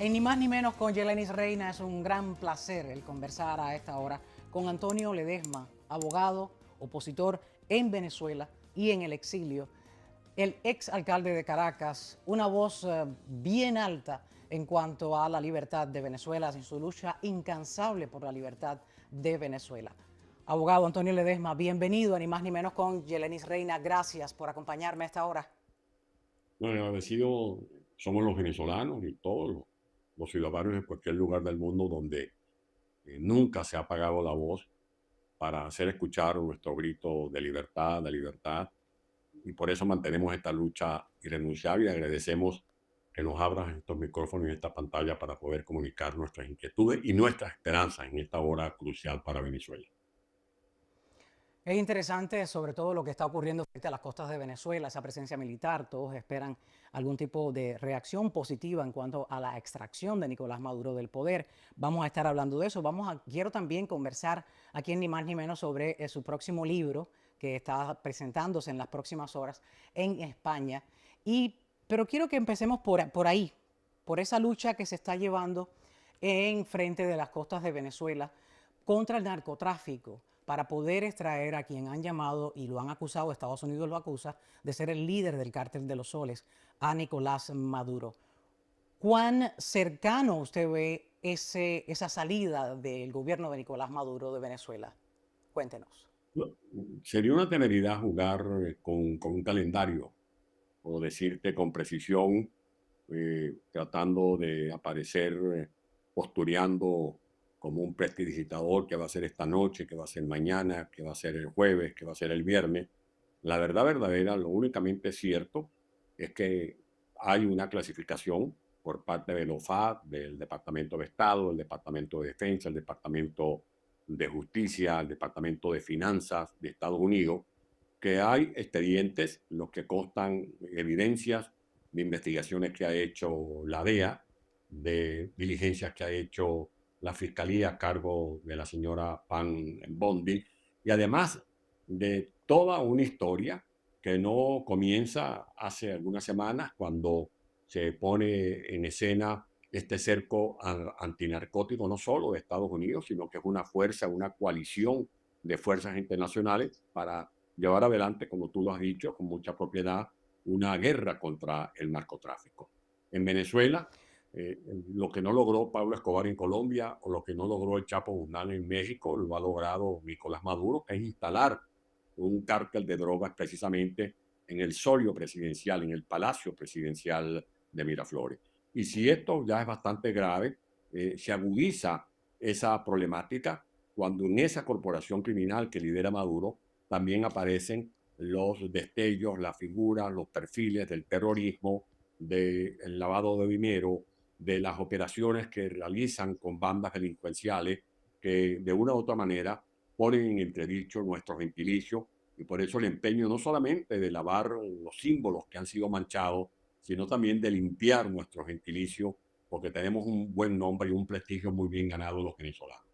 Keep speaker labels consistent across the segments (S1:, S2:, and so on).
S1: Ni más ni menos con Yelenis Reina, es un gran placer el conversar a esta hora con Antonio Ledesma, abogado, opositor en Venezuela y en el exilio, el ex alcalde de Caracas, una voz bien alta en cuanto a la libertad de Venezuela, en su lucha incansable por la libertad de Venezuela. Abogado Antonio Ledesma, bienvenido a Ni más ni menos con Yelenis Reina. Gracias por acompañarme a esta hora.
S2: No, agradecido somos los venezolanos y todos los ciudadanos de cualquier lugar del mundo donde nunca se ha apagado la voz para hacer escuchar nuestro grito de libertad. Y por eso mantenemos esta lucha irrenunciable y agradecemos que nos abran estos micrófonos y esta pantalla para poder comunicar nuestras inquietudes y nuestras esperanzas en esta hora crucial para Venezuela.
S1: Es interesante sobre todo lo que está ocurriendo frente a las costas de Venezuela, esa presencia militar. Todos esperan algún tipo de reacción positiva en cuanto a la extracción de Nicolás Maduro del poder. Vamos a estar hablando de eso. Quiero también conversar aquí en Ni Más Ni Menos sobre su próximo libro que está presentándose en las próximas horas en España. Pero quiero que empecemos por ahí, por esa lucha que se está llevando en frente de las costas de Venezuela contra el narcotráfico para poder extraer a quien han llamado y lo han acusado, Estados Unidos lo acusa, de ser el líder del cártel de los soles, a Nicolás Maduro. ¿Cuán cercano usted ve esa salida del gobierno de Nicolás Maduro de Venezuela? Cuéntenos.
S2: Sería una temeridad jugar con un calendario o decirte con precisión, tratando de aparecer, postureando como un prestidigitador que va a ser esta noche, que va a ser mañana, que va a ser el jueves, que va a ser el viernes. La verdad verdadera, lo únicamente cierto es que hay una clasificación por parte del OFAC, del Departamento de Estado, del Departamento de Defensa, el Departamento de Justicia, el Departamento de Finanzas de Estados Unidos, que hay expedientes, los que constan evidencias de investigaciones que ha hecho la DEA, de diligencias que ha hecho la Fiscalía a cargo de la señora Pan Bondi, y además de toda una historia que no comienza hace algunas semanas cuando se pone en escena este cerco antinarcótico no solo de Estados Unidos, sino que es una fuerza, una coalición de fuerzas internacionales para llevar adelante, como tú lo has dicho, con mucha propiedad, una guerra contra el narcotráfico. En Venezuela, lo que no logró Pablo Escobar en Colombia o lo que no logró el Chapo Guzmán en México, lo ha logrado Nicolás Maduro, que es instalar un cártel de drogas precisamente en el solio presidencial, en el palacio presidencial de Miraflores. Y si esto ya es bastante grave, se agudiza esa problemática cuando en esa corporación criminal que lidera Maduro también aparecen los destellos, las figuras, los perfiles del terrorismo, del lavado de dinero, de las operaciones que realizan con bandas delincuenciales que de una u otra manera ponen en entredicho nuestro gentilicio y por eso el empeño no solamente de lavar los símbolos que han sido manchados, sino también de limpiar nuestro gentilicio porque tenemos un buen nombre y un prestigio muy bien ganado los venezolanos.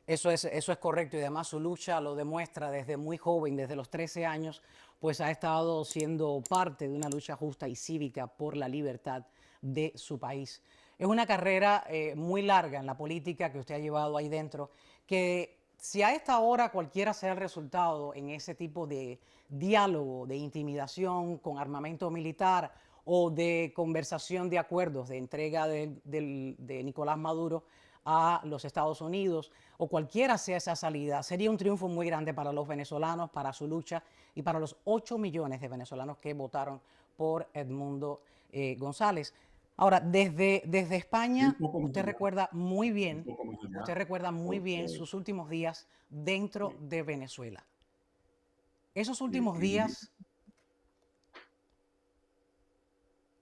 S1: Eso es correcto y además su lucha lo demuestra desde muy joven, desde los 13 años, pues ha estado siendo parte de una lucha justa y cívica por la libertad de su país. Es una carrera muy larga en la política que usted ha llevado ahí dentro, que si a esta hora cualquiera sea el resultado en ese tipo de diálogo, de intimidación con armamento militar o de conversación de acuerdos, de entrega de Nicolás Maduro a los Estados Unidos o cualquiera sea esa salida, sería un triunfo muy grande para los venezolanos, para su lucha y para los 8 millones de venezolanos que votaron por Edmundo González. Ahora, desde
S2: Un
S1: España,
S2: poco más allá, un poco más
S1: usted
S2: allá,
S1: recuerda muy bien
S2: porque
S1: sus últimos días dentro
S2: sí,
S1: de Venezuela. Esos
S2: sí,
S1: últimos días,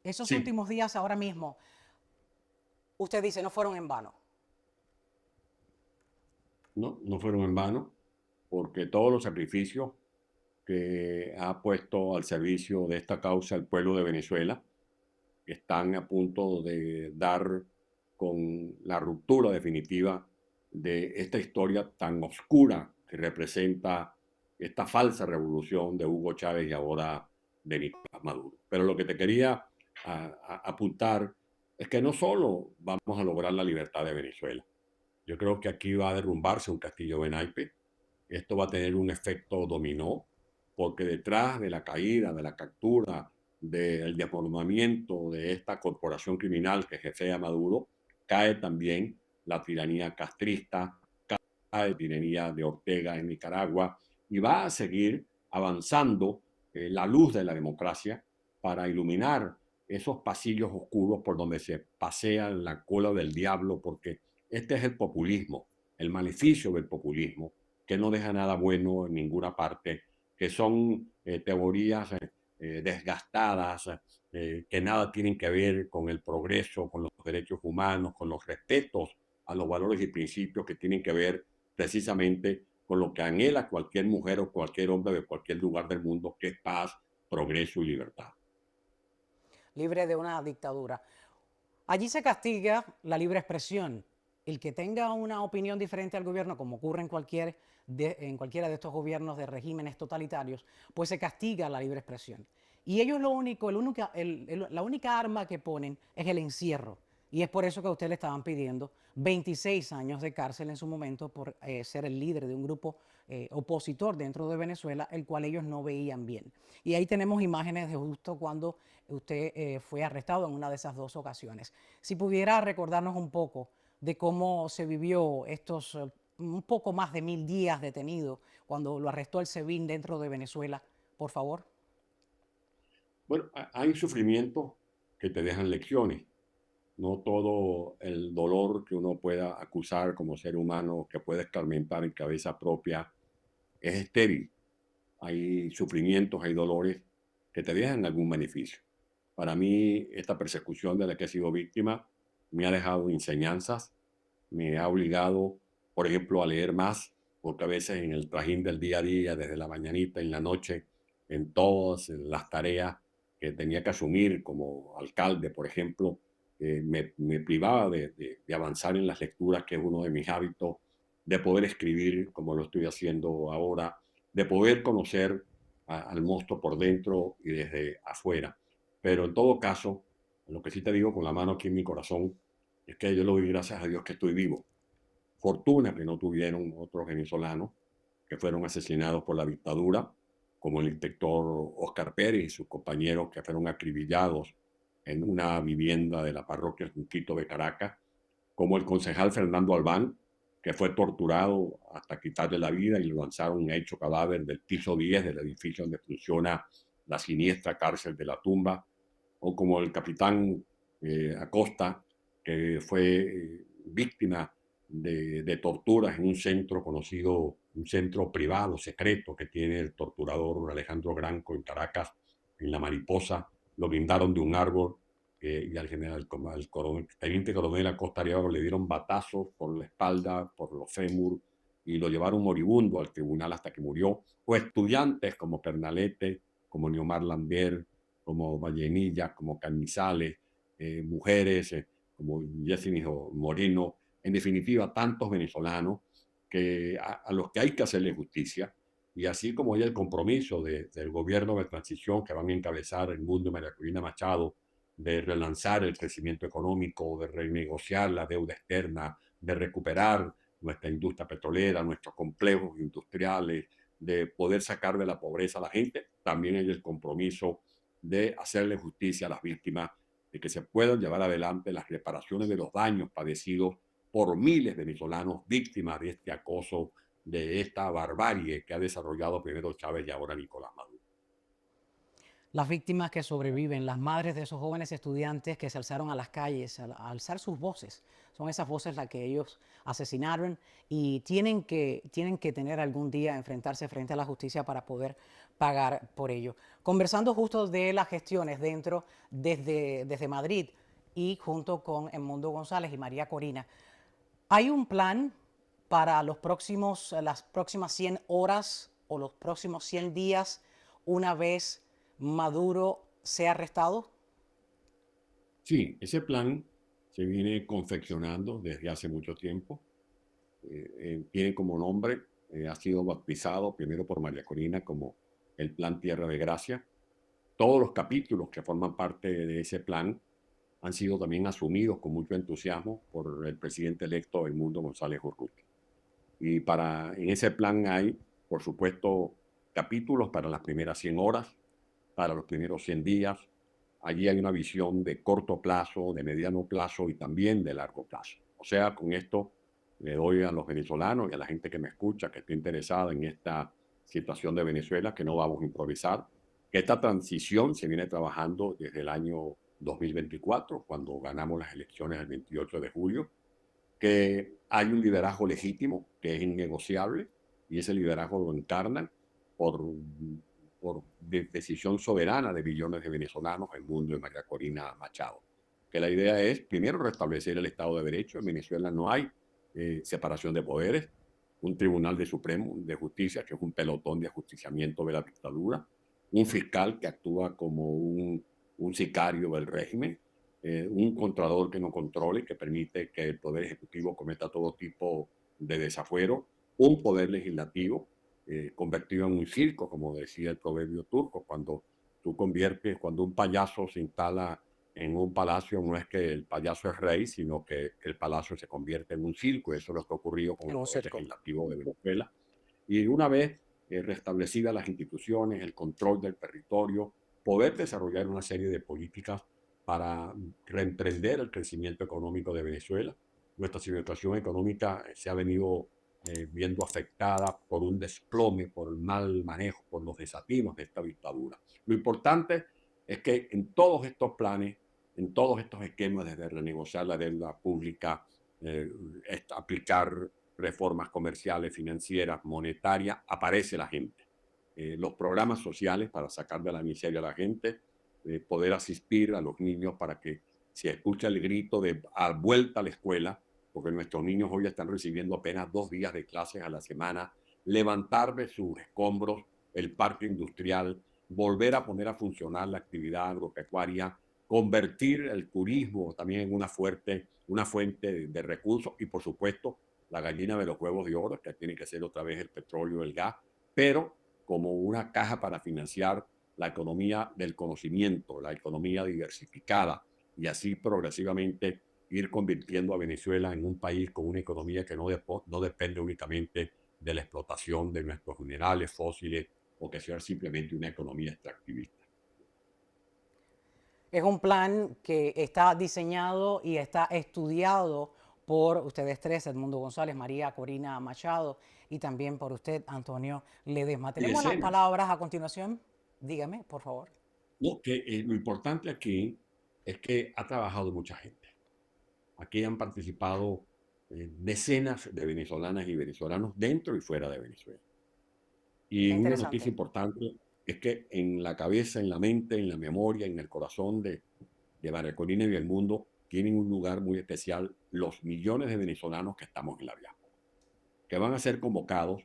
S1: esos
S2: sí,
S1: últimos días ahora mismo, usted dice, no fueron en vano.
S2: no, no fueron en vano, porque todos los sacrificios que ha puesto al servicio de esta causa el pueblo de Venezuela están a punto de dar con la ruptura definitiva de esta historia tan oscura que representa esta falsa revolución de Hugo Chávez y ahora de Nicolás Maduro. Pero lo que te quería apuntar es que no solo vamos a lograr la libertad de Venezuela. Yo creo que aquí va a derrumbarse un castillo de naipes. Esto va a tener un efecto dominó, porque detrás de la caída, de la captura, del desmoronamiento de esta corporación criminal que jefea Maduro, cae también la tiranía castrista, cae la tiranía de Ortega en Nicaragua, y va a seguir avanzando la luz de la democracia para iluminar esos pasillos oscuros por donde se pasea la cola del diablo, porque este es el populismo, el maleficio del populismo, que no deja nada bueno en ninguna parte, que son teorías desgastadas, que nada tienen que ver con el progreso, con los derechos humanos, con los respetos a los valores y principios que tienen que ver precisamente con lo que anhela cualquier mujer o cualquier hombre de cualquier lugar del mundo, que es paz, progreso y libertad.
S1: Libre de una dictadura. Allí se castiga la libre expresión. El que tenga una opinión diferente al gobierno, como ocurre en cualquiera de estos gobiernos de regímenes totalitarios, pues se castiga la libre expresión. Y ellos la única arma que ponen es el encierro. Y es por eso que a usted le estaban pidiendo 26 años de cárcel en su momento por ser el líder de un grupo opositor dentro de Venezuela, el cual ellos no veían bien. Y ahí tenemos imágenes de justo cuando usted fue arrestado en una de esas dos ocasiones. Si pudiera recordarnos un poco de cómo se vivió estos un poco más de 1000 días detenido cuando lo arrestó el SEBIN dentro de Venezuela, por favor.
S2: Bueno, hay sufrimientos que te dejan lecciones. No todo el dolor que uno pueda acusar como ser humano, que puede escarmentar en cabeza propia, es estéril. Hay sufrimientos, hay dolores que te dejan algún beneficio. Para mí, esta persecución de la que he sido víctima me ha dejado enseñanzas, me ha obligado, por ejemplo, a leer más, porque a veces en el trajín del día a día, desde la mañanita, en la noche, en todas las tareas que tenía que asumir como alcalde, por ejemplo, me privaba de avanzar en las lecturas, que es uno de mis hábitos, de poder escribir como lo estoy haciendo ahora, de poder conocer al monstruo por dentro y desde afuera. Pero en todo caso, lo que sí te digo con la mano aquí en mi corazón, es que yo le doy gracias a Dios que estoy vivo. Fortuna que no tuvieron otros venezolanos que fueron asesinados por la dictadura, como el inspector Oscar Pérez y sus compañeros que fueron acribillados en una vivienda de la parroquia Junquito de Caracas, como el concejal Fernando Albán, que fue torturado hasta quitarle la vida y lo lanzaron hecho cadáver del piso 10 del edificio donde funciona la siniestra cárcel de la Tumba, o como el capitán Acosta, que fue víctima de torturas en un centro conocido, un centro privado, secreto, que tiene el torturador Alejandro Granco en Caracas, en La Mariposa. Lo blindaron de un árbol y al general, como al teniente coronel Acosta Areola, le dieron batazos por la espalda, por los fémur, y lo llevaron moribundo al tribunal hasta que murió. O estudiantes como Pernalete, como Neomar Lambert, como Vallenilla, como Canizales, mujeres como Jessie Moreno, en definitiva, tantos venezolanos a los que hay que hacerle justicia. Y así como hay el compromiso del gobierno de transición que van a encabezar el mundo de María Corina Machado, de relanzar el crecimiento económico, de renegociar la deuda externa, de recuperar nuestra industria petrolera, nuestros complejos industriales, de poder sacar de la pobreza a la gente, también hay el compromiso de hacerle justicia a las víctimas, de que se puedan llevar adelante las reparaciones de los daños padecidos por miles de venezolanos víctimas de este acoso, de esta barbarie que ha desarrollado primero Chávez y ahora Nicolás Maduro.
S1: Las víctimas que sobreviven, las madres de esos jóvenes estudiantes que se alzaron a las calles, a alzar sus voces, son esas voces las que ellos asesinaron y tienen que tener algún día enfrentarse frente a la justicia para poder pagar por ello. Conversando justo de las gestiones desde Madrid y junto con Edmundo González y María Corina, ¿hay un plan para las próximas 100 horas o los próximos 100 días una vez Maduro sea arrestado?
S2: Sí, ese plan se viene confeccionando desde hace mucho tiempo. Tiene como nombre, ha sido bautizado primero por María Corina como el Plan Tierra de Gracia. Todos los capítulos que forman parte de ese plan han sido también asumidos con mucho entusiasmo por el presidente electo Edmundo González Urrutia. Y en ese plan hay, por supuesto, capítulos para las primeras 100 horas, para los primeros 100 días. Allí hay una visión de corto plazo, de mediano plazo y también de largo plazo. O sea, con esto le doy a los venezolanos y a la gente que me escucha, que esté interesada en esta situación de Venezuela, que no vamos a improvisar, que esta transición se viene trabajando desde el año 2024, cuando ganamos las elecciones el 28 de julio, que hay un liderazgo legítimo, que es innegociable, y ese liderazgo lo encarnan por, por decisión soberana de millones de venezolanos, el mundo de María Corina Machado. Que la idea es, primero, restablecer el Estado de Derecho. En Venezuela no hay separación de poderes, un Tribunal de Justicia, que es un pelotón de ajusticiamiento de la dictadura, un fiscal que actúa como un sicario del régimen, un controlador que no controle, que permite que el Poder Ejecutivo cometa todo tipo de desafuero, un Poder Legislativo convertido en un circo, como decía el proverbio turco, cuando un payaso se instala en un palacio, no es que el payaso es rey, sino que el palacio se convierte en un circo. Eso es lo que ha ocurrido con
S1: En
S2: el
S1: un
S2: Poder
S1: circo.
S2: Legislativo de Venezuela. Y una vez restablecidas las instituciones, el control del territorio, poder desarrollar una serie de políticas para reemprender el crecimiento económico de Venezuela. Nuestra situación económica se ha venido viendo afectada por un desplome, por el mal manejo, por los desatinos de esta dictadura. Lo importante es que en todos estos planes, en todos estos esquemas, desde renegociar la deuda pública, eh, aplicar reformas comerciales, financieras, monetarias, aparece la gente. Los programas sociales para sacar de la miseria a la gente, poder asistir a los niños para que se escuche el grito de a vuelta a la escuela, porque nuestros niños hoy están recibiendo apenas 2 días de clases a la semana, levantar de sus escombros el parque industrial, volver a poner a funcionar la actividad agropecuaria, convertir el turismo también en una fuente de recursos y, por supuesto, la gallina de los huevos de oro, que tiene que ser otra vez el petróleo, el gas, pero como una caja para financiar la economía del conocimiento, la economía diversificada, y así progresivamente ir convirtiendo a Venezuela en un país con una economía que no depende únicamente de la explotación de nuestros minerales fósiles o que sea simplemente una economía extractivista.
S1: Es un plan que está diseñado y está estudiado por ustedes tres, Edmundo González, María Corina Machado, y también por usted, Antonio Ledesma.
S2: Y
S1: Tenemos las
S2: decenas.
S1: palabras a continuación. Dígame, por favor.
S2: No, que lo importante aquí es que ha trabajado mucha gente. Aquí han participado decenas de venezolanas y venezolanos dentro y fuera de Venezuela. Y
S1: Qué
S2: una noticia
S1: interesante.
S2: importante es que en la cabeza, en la mente, en la memoria, en el corazón de María Corina y del mundo tienen un lugar muy especial los millones de venezolanos que estamos en la diáspora, que van a ser convocados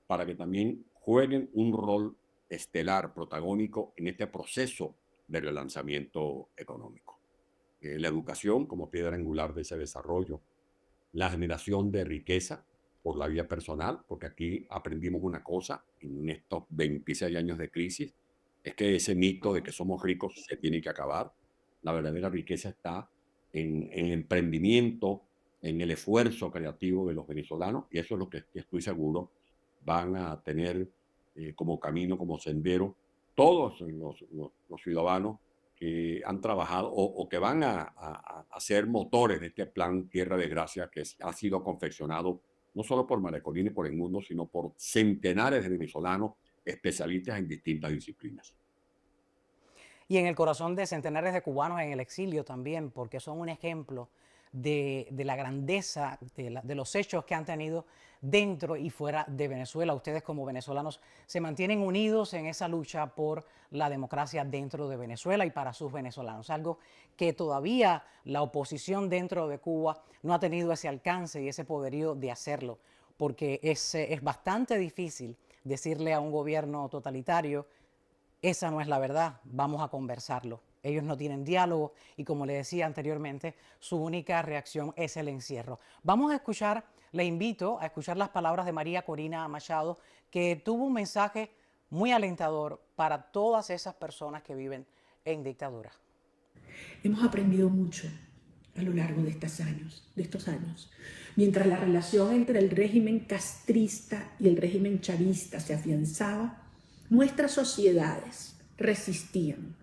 S2: para que también jueguen un rol estelar, protagónico en este proceso de relanzamiento económico. La educación como piedra angular de ese desarrollo, la generación de riqueza por la vía personal, porque aquí aprendimos una cosa en estos 26 años de crisis, es que ese mito de que somos ricos se tiene que acabar. La verdadera riqueza está en emprendimiento, en el esfuerzo creativo de los venezolanos, y eso es lo que estoy seguro van a tener como camino, como sendero, todos los ciudadanos que han trabajado o que van a ser motores de este plan Tierra de Gracia que ha sido confeccionado no solo por María Corina y por el mundo, sino por centenares de venezolanos especialistas en distintas disciplinas.
S1: Y en el corazón de centenares de cubanos en el exilio también, porque son un ejemplo de la grandeza de los hechos que han tenido dentro y fuera de Venezuela. Ustedes como venezolanos se mantienen unidos en esa lucha por la democracia dentro de Venezuela y para sus venezolanos, algo que todavía la oposición dentro de Cuba no ha tenido ese alcance y ese poderío de hacerlo, porque es bastante difícil decirle a un gobierno totalitario: esa no es la verdad, vamos a conversarlo. Ellos no tienen diálogo y, como le decía anteriormente, su única reacción es el encierro. Vamos a escuchar, le invito a escuchar las palabras de María Corina Machado, que tuvo un mensaje muy alentador para todas esas personas que viven en dictadura.
S3: Hemos aprendido mucho a lo largo de estos años. Mientras la relación entre el régimen castrista y el régimen chavista se afianzaba, nuestras sociedades resistían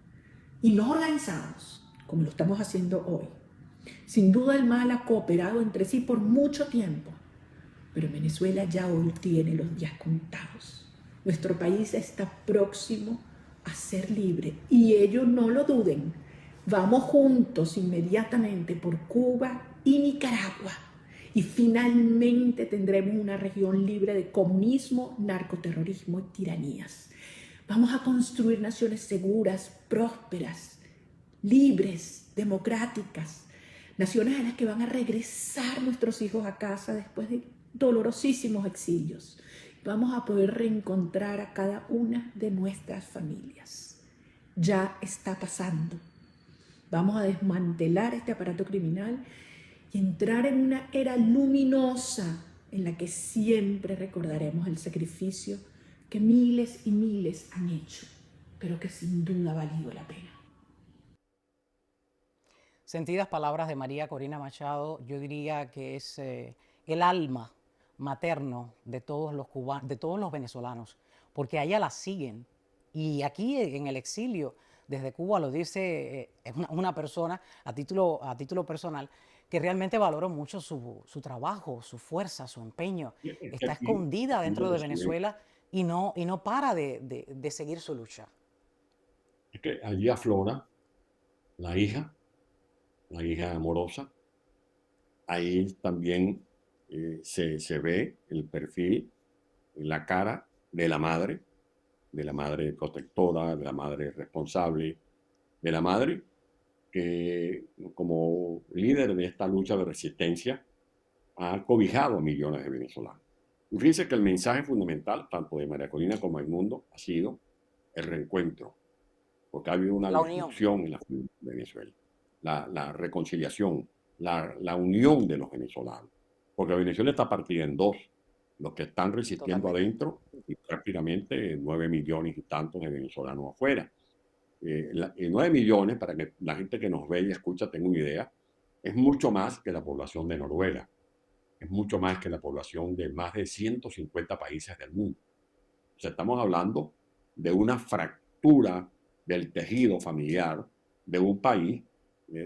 S3: y nos organizamos, como lo estamos haciendo hoy. Sin duda el mal ha cooperado entre sí por mucho tiempo, pero Venezuela ya hoy tiene los días contados. Nuestro país está próximo a ser libre y ellos no lo duden. Vamos juntos inmediatamente por Cuba y Nicaragua y finalmente tendremos una región libre de comunismo, narcoterrorismo y tiranías. Vamos a construir naciones seguras, prósperas, libres, democráticas, naciones a las que van a regresar nuestros hijos a casa después de dolorosísimos exilios. Vamos a poder reencontrar a cada una de nuestras familias. Ya está pasando. Vamos a desmantelar este aparato criminal y entrar en una era luminosa en la que siempre recordaremos el sacrificio que miles y miles han hecho, pero que sin duda ha valido la pena.
S1: Sentidas palabras de María Corina Machado, yo diría que es el alma materno de todos los cubanos, de todos los venezolanos, porque a ella la siguen. Y aquí en el exilio, desde Cuba, lo dice es una persona a título personal que realmente valoro mucho su trabajo, su fuerza, su empeño.
S2: Es que
S1: Está escondida
S2: aquí lo
S1: dentro de
S2: reciben,
S1: Venezuela y no para de seguir su lucha.
S2: es que allí aflora la hija, la hija amorosa. Ahí también se ve el perfil, la cara de la madre protectora, de la madre responsable, de la madre que como líder de esta lucha de resistencia ha cobijado a millones de venezolanos. Y fíjense que el mensaje fundamental, tanto de María Corina como del mundo, ha sido el reencuentro, porque ha habido una
S1: La unión.
S2: disrupción en la Venezuela, la reconciliación, la unión de los venezolanos, porque Venezuela está partida en dos, los que están resistiendo
S1: Totalmente.
S2: adentro y prácticamente 9 millones y tantos de venezolanos afuera. 9 millones, para que la gente que nos ve y escucha tenga una idea, es mucho más que la población de Noruega, es mucho más que la población de más de 150 países del mundo. O sea, estamos hablando de una fractura del tejido familiar de un país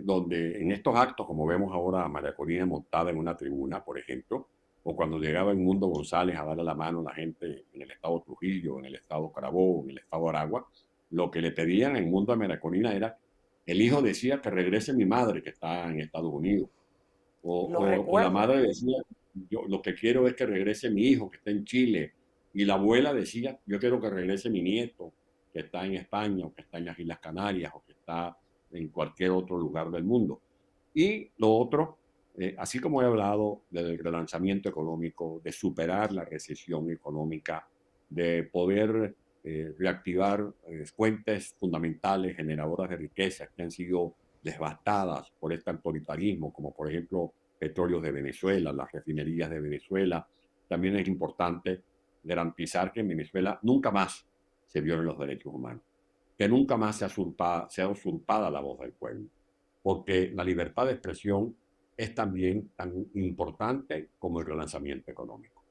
S2: donde en estos actos, como vemos ahora a María Corina montada en una tribuna, por ejemplo, o cuando llegaba el Mundo González a darle la mano a la gente en el estado Trujillo, en el estado Carabobo, en el estado Aragua, lo que le pedían en Mundo a María Corina era, el hijo decía que regrese mi madre que está en Estados Unidos,
S1: Lo
S2: o la
S1: recuerdo.
S2: madre decía, yo lo que quiero es que regrese mi hijo que está en Chile, y la abuela decía, yo quiero que regrese mi nieto que está en España, o que está en las Islas Canarias, o que está en cualquier otro lugar del mundo. Y lo otro, así como he hablado del relanzamiento económico, de superar la recesión económica, de poder reactivar fuentes fundamentales generadoras de riquezas que han sido devastadas por este autoritarismo, como por ejemplo petróleos de Venezuela, las refinerías de Venezuela. También es importante garantizar que en Venezuela nunca más se violen los derechos humanos, que nunca más sea usurpada la voz del pueblo, porque la libertad de expresión es también tan importante como el relanzamiento económico.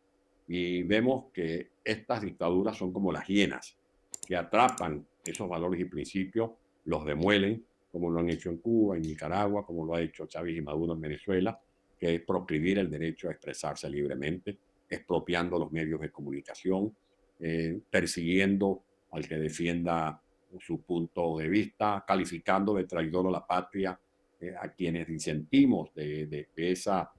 S2: Y vemos que estas dictaduras son como las hienas, que atrapan esos valores y principios, los demuelen, como lo han hecho en Cuba, en Nicaragua, como lo ha hecho Chávez y Maduro en Venezuela, que es proscribir el derecho a expresarse libremente, expropiando los medios de comunicación, persiguiendo al que defienda su punto de vista, calificando de traidor a la patria a quienes disentimos de esa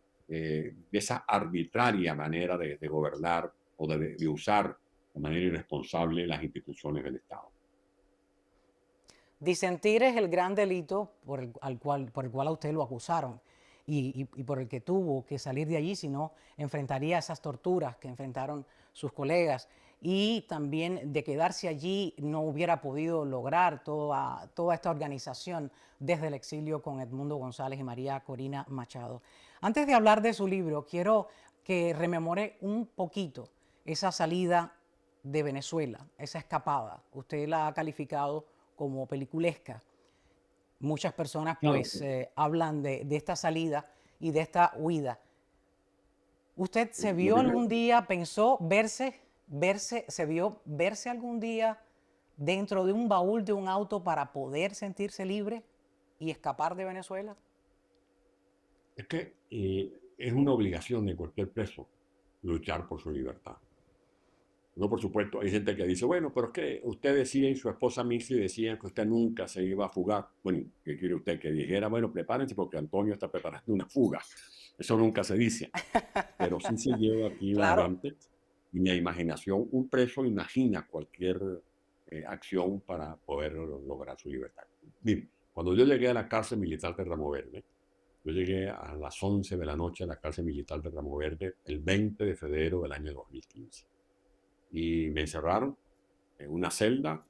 S2: arbitraria manera de gobernar o de usar de manera irresponsable las instituciones del Estado.
S1: Disentir es el gran delito por el cual a usted lo acusaron y por el que tuvo que salir de allí, si no enfrentaría esas torturas que enfrentaron sus colegas y también de quedarse allí no hubiera podido lograr toda esta organización desde el exilio con Edmundo González y María Corina Machado. Antes de hablar de su libro, quiero que rememore un poquito esa salida de Venezuela, esa escapada. Usted la ha calificado como peliculesca. Muchas personas
S2: Claro,
S1: pues hablan de esta salida y de esta huida. ¿Usted se
S2: lo
S1: vio
S2: primero,
S1: algún día, pensó se vio verse algún día dentro de un baúl de un auto para poder sentirse libre y escapar de Venezuela?
S2: es que es una obligación de cualquier preso luchar por su libertad. No, por supuesto, hay gente que dice, bueno, pero es que usted decía y su esposa Missy decía que usted nunca se iba a fugar. Bueno, ¿qué quiere usted? Que dijera, bueno, prepárense porque Antonio está preparando una fuga. Eso nunca se dice, pero sí se lleva aquí la
S1: Claro.
S2: mente y mi imaginación, un preso imagina cualquier acción para poder lograr su libertad. Mire, cuando yo llegué a la cárcel militar de Ramo Verde, yo llegué a las 11 de la noche a la cárcel militar de Ramo Verde el 20 de febrero del año 2015 y me encerraron en una celda.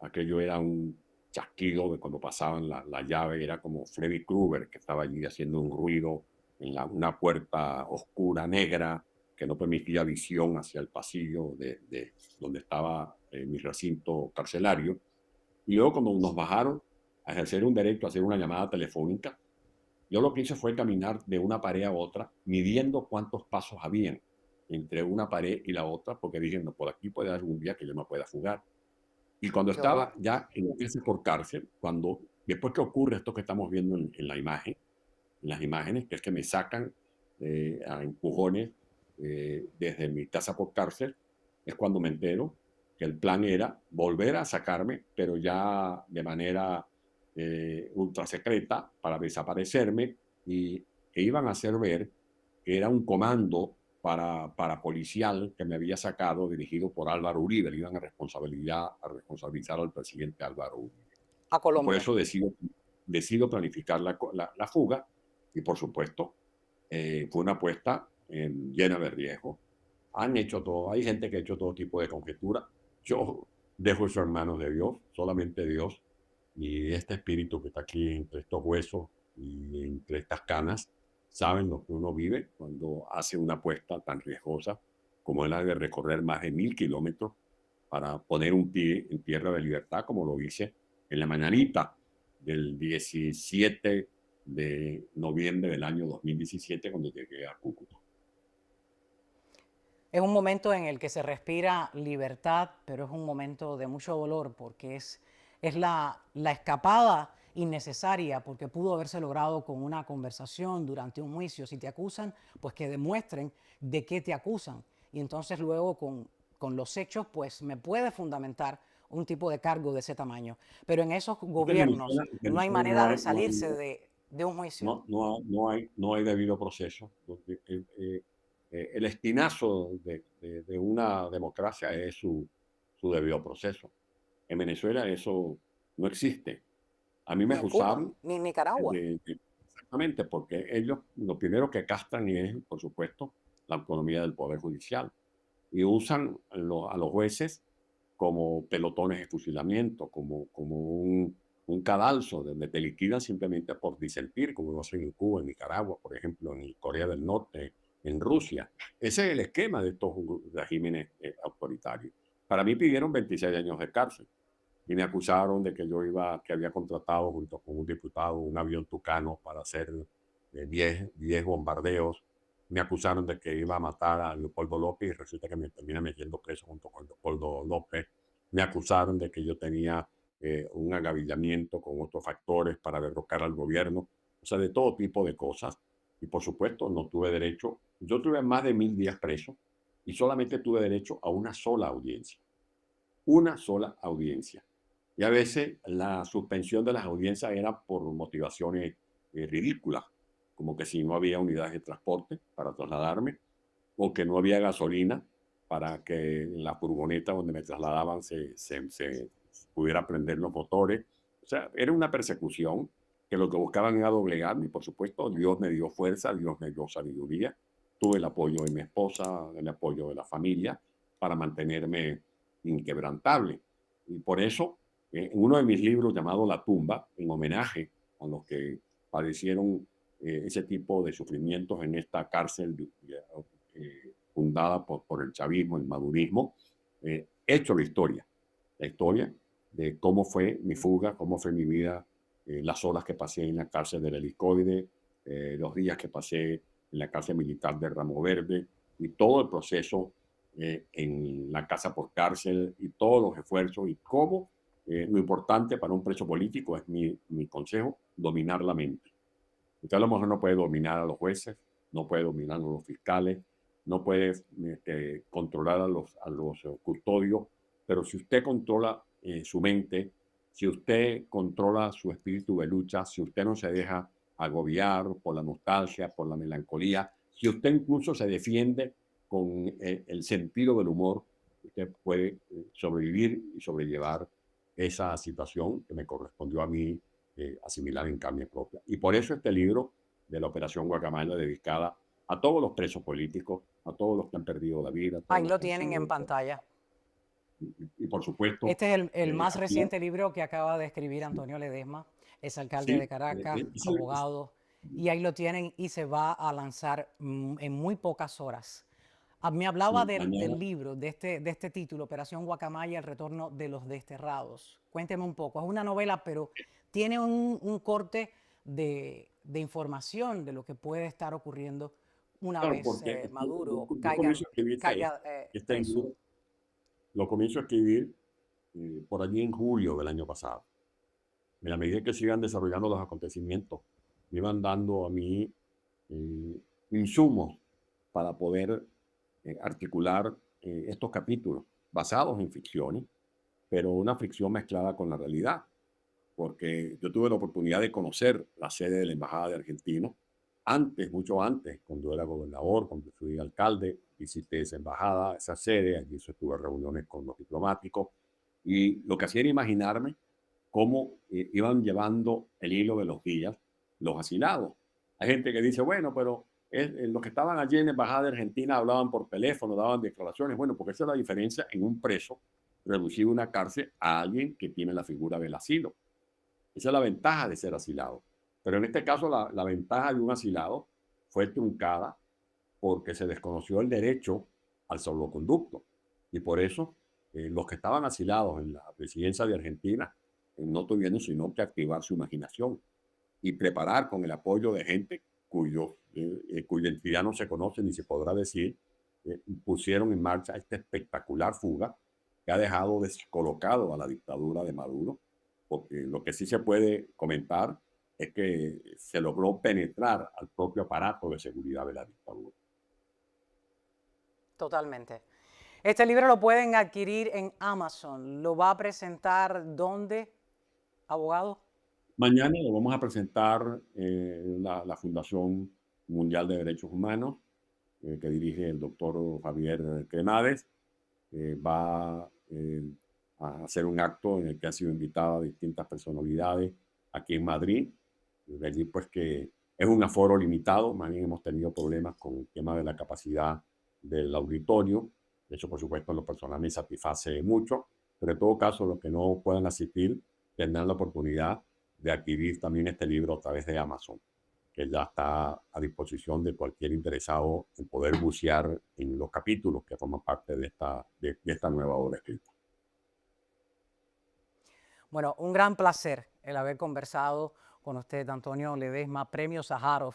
S2: Aquello era un chasquido de cuando pasaban la llave, era como Freddy Krueger que estaba allí haciendo un ruido en una puerta oscura, negra, que no permitía visión hacia el pasillo de donde estaba mi recinto carcelario. Y luego cuando nos bajaron a ejercer un derecho a hacer una llamada telefónica, yo lo que hice fue caminar de una pared a otra, midiendo cuántos pasos habían entre una pared y la otra, porque diciendo, por aquí puede haber un día que yo me pueda fugar. Y cuando
S1: Qué horror.
S2: estaba ya en cárcel por cárcel, cuando, después que ocurre esto que estamos viendo en la imagen, en las imágenes, que es que me sacan a empujones desde mi casa por cárcel, es cuando me entero que el plan era volver a sacarme, pero ya de manera ultra secreta para desaparecerme y que iban a hacer ver que era un comando para policial que me había sacado dirigido por Álvaro Uribe. Le iban a responsabilizar al presidente Álvaro Uribe.
S1: A
S2: Y por
S1: Colombia.
S2: eso decido planificar la fuga y por supuesto fue una apuesta llena de riesgo. Han hecho todo, hay gente que ha hecho todo tipo de conjeturas. Yo dejo eso en manos de Dios, solamente Dios y este espíritu que está aquí entre estos huesos y entre estas canas, saben lo que uno vive cuando hace una apuesta tan riesgosa como la de recorrer más de 1000 kilómetros para poner un pie en tierra de libertad, como lo hice en la mañanita del 17 de noviembre del año 2017 cuando llegué a Cúcuta.
S1: Es un momento en el que se respira libertad, pero es un momento de mucho dolor porque es la escapada innecesaria porque pudo haberse logrado con una conversación durante un juicio. Si te acusan, pues que demuestren de qué te acusan. Y entonces luego con los hechos, pues me puede fundamentar un tipo de cargo de ese tamaño. Pero en esos
S2: Es que en
S1: gobiernos no hay
S2: Venezuela
S1: manera de salirse de un juicio.
S2: no hay debido proceso. El espinazo de una democracia es su debido proceso. En Venezuela eso no existe. A mí me
S1: Ni en Cuba,
S2: acusaron
S1: ni en Nicaragua.
S2: exactamente porque ellos lo primero que castran es, por supuesto, la autonomía del Poder Judicial y usan a los jueces como pelotones de fusilamiento, como un cadalso donde te liquidan simplemente por disentir, como lo hacen en Cuba, en Nicaragua, por ejemplo, en Corea del Norte, en Rusia. Ese es el esquema de estos regímenes autoritarios. Para mí pidieron 26 años de cárcel y me acusaron de que que había contratado junto con un diputado un avión Tucano para hacer 10 bombardeos. Me acusaron de que iba a matar a Leopoldo López y resulta que me termina metiendo preso junto con Leopoldo López. Me acusaron de que yo tenía un agavillamiento con otros factores para derrocar al gobierno, o sea, de todo tipo de cosas. Y por supuesto, no tuve derecho. Yo tuve más de 1000 días preso y solamente tuve derecho a una sola audiencia. Una sola audiencia. Y a veces la suspensión de las audiencias era por motivaciones ridículas, como que si no había unidades de transporte para trasladarme, o que no había gasolina para que en la furgoneta donde me trasladaban se pudiera prender los motores. O sea, era una persecución que lo que buscaban era doblegarme y por supuesto Dios me dio fuerza, Dios me dio sabiduría, tuve el apoyo de mi esposa, el apoyo de la familia para mantenerme inquebrantable. Y por eso, en uno de mis libros llamado La tumba, en homenaje a los que padecieron ese tipo de sufrimientos en esta cárcel fundada por el chavismo, el madurismo, he hecho la historia de cómo fue mi fuga, cómo fue mi vida las horas que pasé en la cárcel del Helicoide, los días que pasé en la cárcel militar de Ramo Verde y todo el proceso en la casa por cárcel y todos los esfuerzos y cómo lo importante para un preso político es mi consejo, dominar la mente. Usted a lo mejor no puede dominar a los jueces, no puede dominar a los fiscales, no puede controlar a los custodios, pero si usted controla su mente, si usted controla su espíritu de lucha, si usted no se deja agobiar por la nostalgia, por la melancolía, si usted incluso se defiende con el sentido del humor, usted puede sobrevivir y sobrellevar esa situación que me correspondió a mí asimilar en carne propia. Y por eso este libro de la Operación Guacamaya, dedicada a todos los presos políticos, a todos los que han perdido la vida, a todos
S1: Ahí
S2: los
S1: lo
S2: que han
S1: tienen en
S2: sido...
S1: pantalla.
S2: Y por supuesto,
S1: Este es el más
S2: aquí...
S1: reciente libro que acaba de escribir Antonio Ledesma, es alcalde de
S2: Sí,
S1: Caracas, abogado, y ahí lo tienen y se va a lanzar en muy pocas horas. Me hablaba
S2: sí, mañana,
S1: del libro, de este título, Operación Guacamaya, el retorno de los desterrados. Cuénteme un poco, es una novela, pero tiene un corte de información de lo que puede estar ocurriendo una
S2: claro,
S1: vez
S2: porque
S1: Maduro
S2: yo comienzo a escribir
S1: caiga
S2: este
S1: preso.
S2: libro, lo comienzo a escribir por allí en julio del año pasado. En la medida que sigan desarrollando los acontecimientos, me iban dando a mí eh, insumos para poder articular estos capítulos basados en ficciones, pero una ficción mezclada con la realidad, porque yo tuve la oportunidad de conocer la sede de la Embajada de Argentina antes, mucho antes, cuando yo era gobernador, cuando fui alcalde, visité esa embajada, esa sede, allí tuve reuniones con los diplomáticos, y lo que hacía era imaginarme cómo iban llevando el hilo de los días los asilados. Hay gente que dice, bueno, pero los que estaban allí en la Embajada de Argentina hablaban por teléfono, daban declaraciones. Bueno, porque esa es la diferencia en un preso reducido a una cárcel a alguien que tiene la figura del asilo. Esa es la ventaja de ser asilado. Pero en este caso, la ventaja de un asilado fue truncada porque se desconoció el derecho al salvoconducto. Y por eso los que estaban asilados en la presidencia de Argentina no tuvieron sino que activar su imaginación y preparar con el apoyo de gente cuya identidad no se conoce ni se podrá decir, pusieron en marcha esta espectacular fuga que ha dejado descolocado a la dictadura de Maduro, porque lo que sí se puede comentar es que se logró penetrar al propio aparato de seguridad de la dictadura.
S1: Totalmente. Este libro lo pueden adquirir en Amazon. ¿Lo va a presentar dónde, abogado?
S2: Mañana lo vamos a presentar la Fundación Mundial de Derechos Humanos, que dirige el doctor Javier Cremades. Va a hacer un acto en el que han sido invitadas distintas personalidades aquí en Madrid. De allí, pues, que es un aforo limitado, más bien hemos tenido problemas con el tema de la capacidad del auditorio. De hecho, por supuesto, en lo personal me satisface mucho, pero en todo caso, los que no puedan asistir tendrán la oportunidad de adquirir también este libro a través de Amazon, que ya está a disposición de cualquier interesado en poder bucear en los capítulos que forman parte de esta nueva obra escrita.
S1: Bueno, un gran placer el haber conversado con usted, Antonio Ledesma, Premio Sájarov,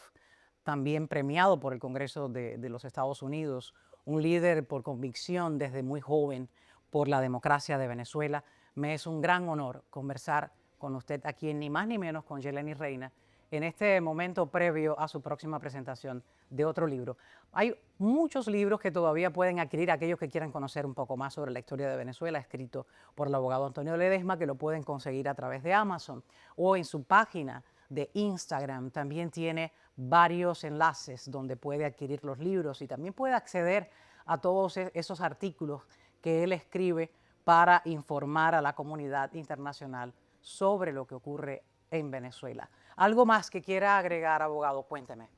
S1: también premiado por el Congreso de los Estados Unidos, un líder por convicción desde muy joven por la democracia de Venezuela. Me es un gran honor conversar con usted aquí en Ni Más Ni Menos con Yeleni Reina en este momento previo a su próxima presentación de otro libro. Hay muchos libros que todavía pueden adquirir aquellos que quieran conocer un poco más sobre la historia de Venezuela, escrito por el abogado Antonio Ledesma, que lo pueden conseguir a través de Amazon o en su página de Instagram. También tiene varios enlaces donde puede adquirir los libros y también puede acceder a todos esos artículos que él escribe para informar a la comunidad internacional sobre lo que ocurre en Venezuela. ¿Algo más que quiera agregar, abogado? Cuénteme.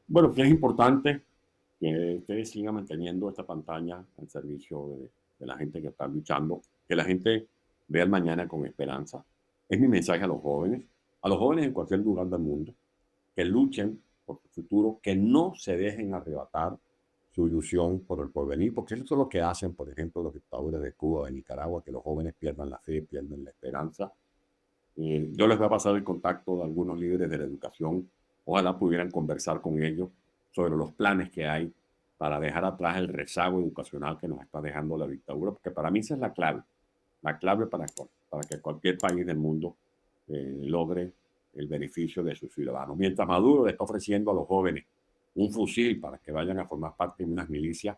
S2: Bueno, que es importante que ustedes sigan manteniendo esta pantalla al servicio de la gente que está luchando, que la gente vea el mañana con esperanza. Es mi mensaje a los jóvenes en cualquier lugar del mundo, que luchen por su futuro, que no se dejen arrebatar su ilusión por el porvenir, porque eso es lo que hacen, por ejemplo, los dictadores de Cuba, de Nicaragua, que los jóvenes pierdan la fe, pierdan la esperanza. Yo les voy a pasar el contacto de algunos líderes de la educación. Ojalá pudieran conversar con ellos sobre los planes que hay para dejar atrás el rezago educacional que nos está dejando la dictadura, porque para mí esa es la clave para que cualquier país del mundo logre el beneficio de sus ciudadanos. Mientras Maduro le está ofreciendo a los jóvenes un fusil para que vayan a formar parte de unas milicias,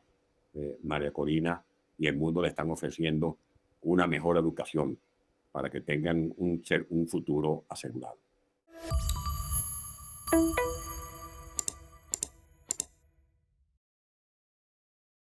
S2: María Corina y el mundo le están ofreciendo una mejor educación para que tengan un futuro asegurado.